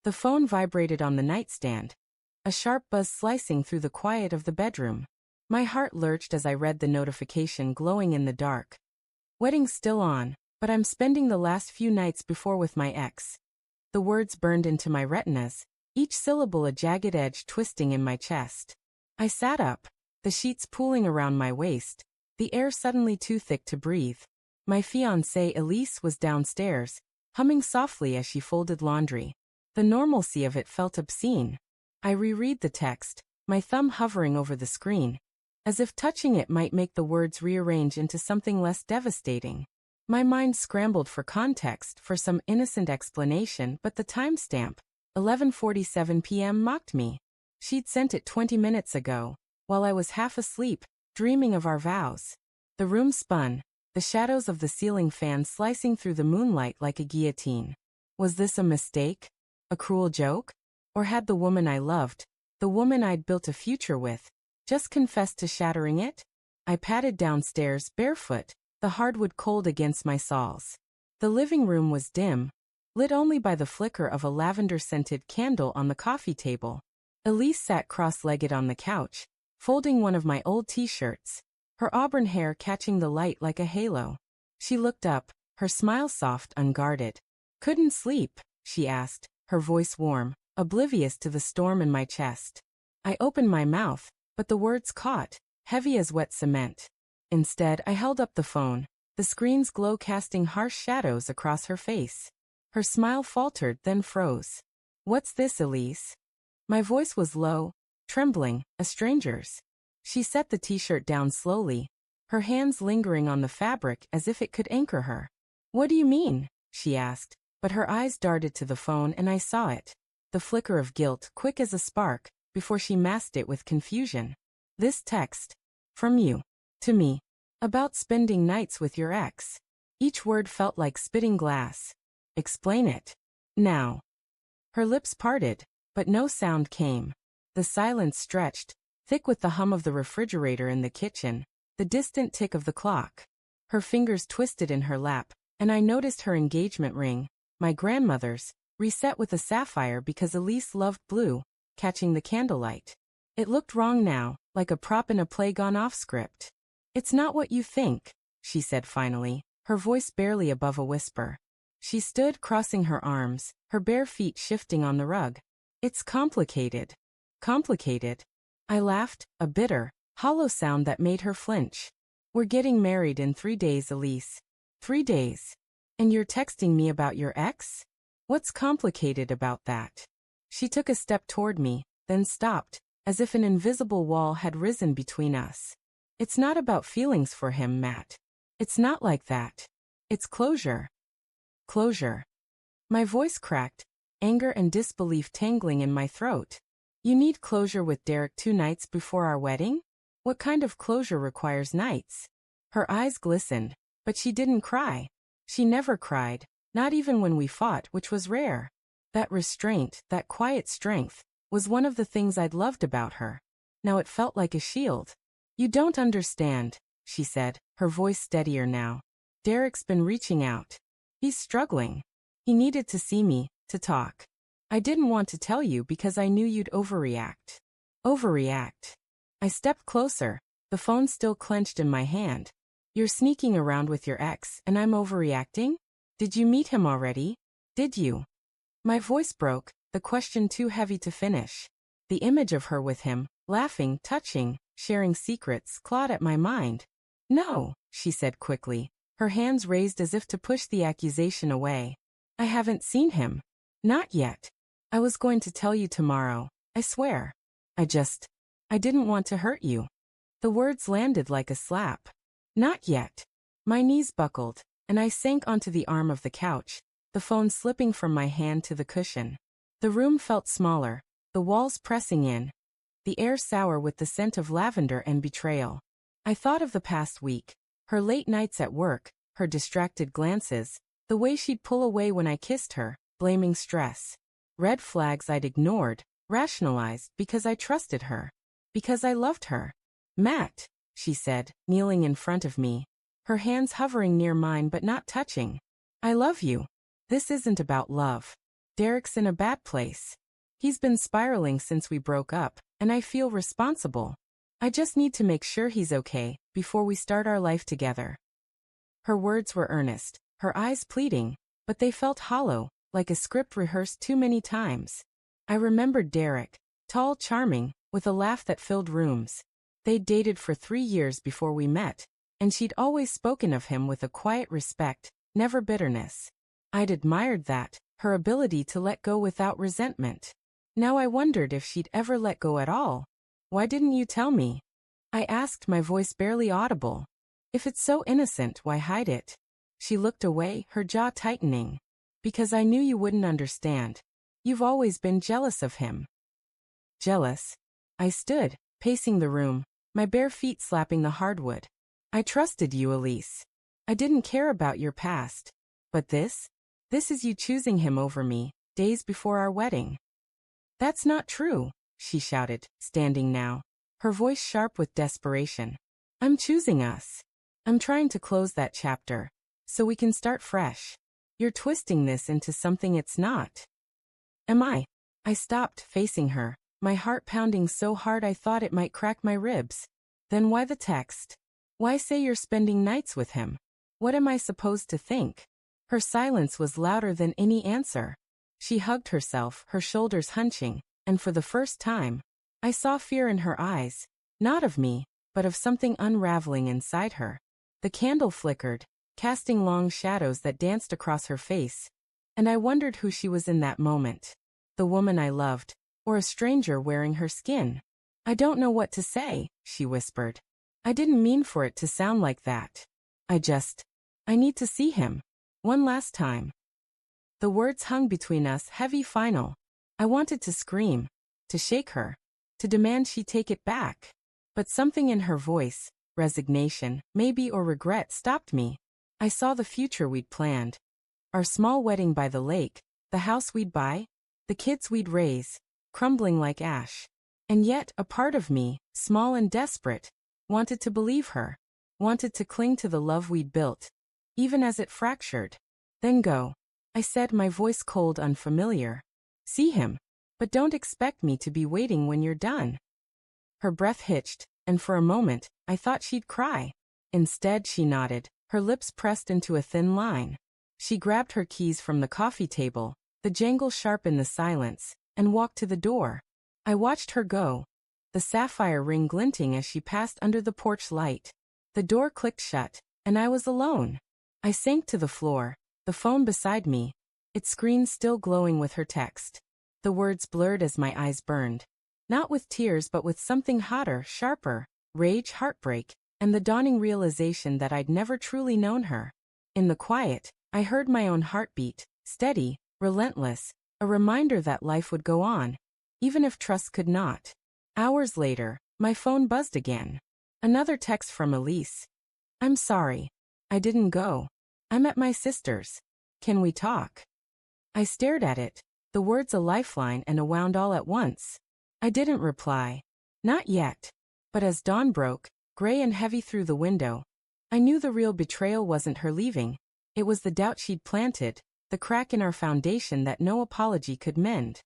The phone vibrated on the nightstand, a sharp buzz slicing through the quiet of the bedroom. My heart lurched as I read the notification glowing in the dark. Wedding's still on, but I'm spending the last few nights before with my ex. The words burned into my retinas, each syllable a jagged edge twisting in my chest. I sat up, the sheets pooling around my waist, the air suddenly too thick to breathe. My fiancée Elise was downstairs, humming softly as she folded laundry. The normalcy of it felt obscene. I reread the text, my thumb hovering over the screen, as if touching it might make the words rearrange into something less devastating. My mind scrambled for context, for some innocent explanation, but the timestamp, 11:47 p.m., mocked me. She'd sent it 20 minutes ago, while I was half asleep, dreaming of our vows. The room spun, the shadows of the ceiling fan slicing through the moonlight like a guillotine. Was this a mistake? A cruel joke? Or had the woman I loved, the woman I'd built a future with, just confessed to shattering it? I padded downstairs barefoot, the hardwood cold against my soles. The living room was dim, lit only by the flicker of a lavender-scented candle on the coffee table. Elise sat cross-legged on the couch, folding one of my old t-shirts, her auburn hair catching the light like a halo. She looked up, her smile soft, unguarded. "Couldn't sleep?" she asked, her voice warm, oblivious to the storm in my chest. I opened my mouth, but the words caught, heavy as wet cement. Instead, I held up the phone, the screen's glow casting harsh shadows across her face. Her smile faltered, then froze. "What's this, Elise?" My voice was low, trembling, a stranger's. She set the t-shirt down slowly, her hands lingering on the fabric as if it could anchor her. "What do you mean?" she asked, but her eyes darted to the phone and I saw it. The flicker of guilt, quick as a spark, before she masked it with confusion. "This text. From you. To me. About spending nights with your ex." Each word felt like spitting glass. "Explain it. Now." Her lips parted, but no sound came. The silence stretched, thick with the hum of the refrigerator in the kitchen, the distant tick of the clock. Her fingers twisted in her lap, and I noticed her engagement ring, my grandmother's, reset with a sapphire because Elise loved blue, catching the candlelight. It looked wrong now, like a prop in a play gone off script. "It's not what you think," she said finally, her voice barely above a whisper. She stood crossing her arms, her bare feet shifting on the rug. "It's complicated." "Complicated?" I laughed, a bitter, hollow sound that made her flinch. "We're getting married in 3 days, Elise." 3 days? And you're texting me about your ex? What's complicated about that? She took a step toward me, then stopped, as if an invisible wall had risen between us. "It's not about feelings for him, Matt. It's not like that. It's closure." Closure. My voice cracked, anger and disbelief tangling in my throat. "You need closure with Derek 2 nights before our wedding? What kind of closure requires nights?" Her eyes glistened, but she didn't cry. She never cried, not even when we fought, which was rare. That restraint, that quiet strength, was one of the things I'd loved about her. Now it felt like a shield. "You don't understand," she said, her voice steadier now. "Derek's been reaching out. He's struggling. He needed to see me, to talk. I didn't want to tell you because I knew you'd overreact." Overreact. I stepped closer, the phone still clenched in my hand. "You're sneaking around with your ex, and I'm overreacting? Did you meet him already? Did you?" My voice broke, the question too heavy to finish. The image of her with him, laughing, touching, sharing secrets, clawed at my mind. "No," she said quickly, her hands raised as if to push the accusation away. "I haven't seen him. Not yet. I was going to tell you tomorrow, I swear. I didn't want to hurt you." The words landed like a slap. "Not yet." My knees buckled, and I sank onto the arm of the couch, the phone slipping from my hand to the cushion. The room felt smaller, the walls pressing in, the air sour with the scent of lavender and betrayal. I thought of the past week, her late nights at work, her distracted glances, the way she'd pull away when I kissed her, blaming stress. Red flags I'd ignored, rationalized because I trusted her, because I loved her. "Matt," she said, kneeling in front of me, her hands hovering near mine but not touching. "I love you. This isn't about love. Derek's in a bad place. He's been spiraling since we broke up, and I feel responsible. I just need to make sure he's okay before we start our life together. Her words were earnest, her eyes pleading, but they felt hollow, like a script rehearsed too many times. I remembered Derek, tall, charming, with a laugh that filled rooms. They'd dated for 3 years before we met, and she'd always spoken of him with a quiet respect, never bitterness. I'd admired that, her ability to let go without resentment. Now I wondered if she'd ever let go at all. Why didn't you tell me? I asked, my voice barely audible. If it's so innocent, why hide it? She looked away, her jaw tightening. Because I knew you wouldn't understand. You've always been jealous of him. Jealous? I stood, pacing the room, my bare feet slapping the hardwood. I trusted you, Elise. I didn't care about your past. But this? This is you choosing him over me, days before our wedding. That's not true, she shouted, standing now, her voice sharp with desperation. I'm choosing us. I'm trying to close that chapter, so we can start fresh. You're twisting this into something it's not. Am I? I stopped, facing her, my heart pounding so hard I thought it might crack my ribs. Then why the text? Why say you're spending nights with him? What am I supposed to think? Her silence was louder than any answer. She hugged herself, her shoulders hunching, and for the first time, I saw fear in her eyes, not of me, but of something unraveling inside her. The candle flickered, casting long shadows that danced across her face, and I wondered who she was in that moment. The woman I loved, or a stranger wearing her skin. I don't know what to say, she whispered. I didn't mean for it to sound like that. I need to see him. One last time. The words hung between us, heavy, final. I wanted to scream, to shake her, to demand she take it back. But something in her voice, resignation, maybe, or regret, stopped me. I saw the future we'd planned. Our small wedding by the lake, the house we'd buy, the kids we'd raise, crumbling like ash. And yet, a part of me, small and desperate, wanted to believe her, wanted to cling to the love we'd built, even as it fractured. Then go, I said, my voice cold, unfamiliar. See him, but don't expect me to be waiting when you're done. Her breath hitched, and for a moment, I thought she'd cry. Instead, she nodded, her lips pressed into a thin line. She grabbed her keys from the coffee table, the jangle sharp in the silence, and walked to the door. I watched her go, the sapphire ring glinting as she passed under the porch light. The door clicked shut, and I was alone. I sank to the floor, the phone beside me, its screen still glowing with her text. The words blurred as my eyes burned. Not with tears, but with something hotter, sharper, rage, heartbreak, and the dawning realization that I'd never truly known her. In the quiet, I heard my own heartbeat, steady, relentless, a reminder that life would go on, even if trust could not. Hours later, my phone buzzed again. Another text from Elise. I'm sorry. I didn't go. I'm at my sister's. Can we talk? I stared at it, the words a lifeline and a wound all at once. I didn't reply. Not yet. But as dawn broke, gray and heavy through the window, I knew the real betrayal wasn't her leaving. It was the doubt she'd planted, the crack in our foundation that no apology could mend.